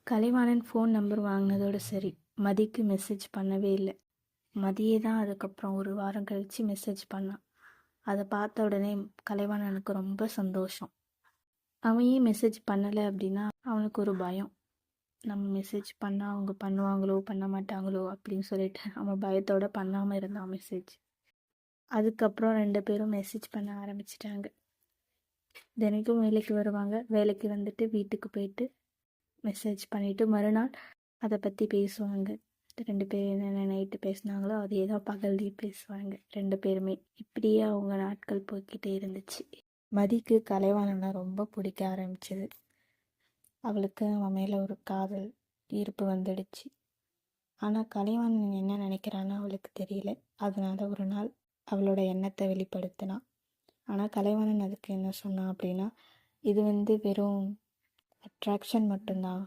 Kalaivanan phone number வாங்கினதோட சரி, மதிக்கு message பண்ணவே இல்லை. மதியே தான் அதுக்கப்புறம் ஒரு வாரம் கழித்து மெசேஜ் பண்ணான். அதை பார்த்த உடனே கலைவாணனுக்கு ரொம்ப சந்தோஷம். அவன் ஏன் மெசேஜ் பண்ணலை அப்படின்னா அவனுக்கு ஒரு பயம். நம்ம மெசேஜ் பண்ணால் அவங்க பண்ணுவாங்களோ பண்ண மாட்டாங்களோ அப்படின்னு சொல்லிட்டு அவன் பயத்தோடு பண்ணாமல் இருந்தான் மெசேஜ். அதுக்கப்புறம் 2 பேரும் மெசேஜ் பண்ண ஆரம்பிச்சிட்டாங்க. தினைக்கும் வேலைக்கு வருவாங்க. வேலைக்கு வந்துட்டு வீட்டுக்கு போயிட்டு மெசேஜ் பண்ணிவிட்டு மறுநாள் அதை பற்றி பேசுவாங்க. 2 பேர் என்னென்ன நைட்டு பேசினாங்களோ அதே தான் பகல்லையும் பேசுவாங்க 2 பேருமே. இப்படியே அவங்க நாட்கள் போய்கிட்டே இருந்துச்சு. மதிக்கு கலைவாணனை ரொம்ப பிடிக்க ஆரம்பிச்சது. அவளுக்கு அவன் மேலே ஒரு காதல் ஈர்ப்பு வந்துடுச்சு. ஆனால் கலைவாணன் என்ன நினைக்கிறான்னு அவளுக்கு தெரியல. அதனால ஒரு நாள் அவளோட எண்ணத்தை வெளிப்படுத்தினான். ஆனால் கலைவாணன் அதுக்கு என்ன சொன்னான் அப்படின்னா, இது வெறும் அட்ராக்ஷன் மட்டும்தான்,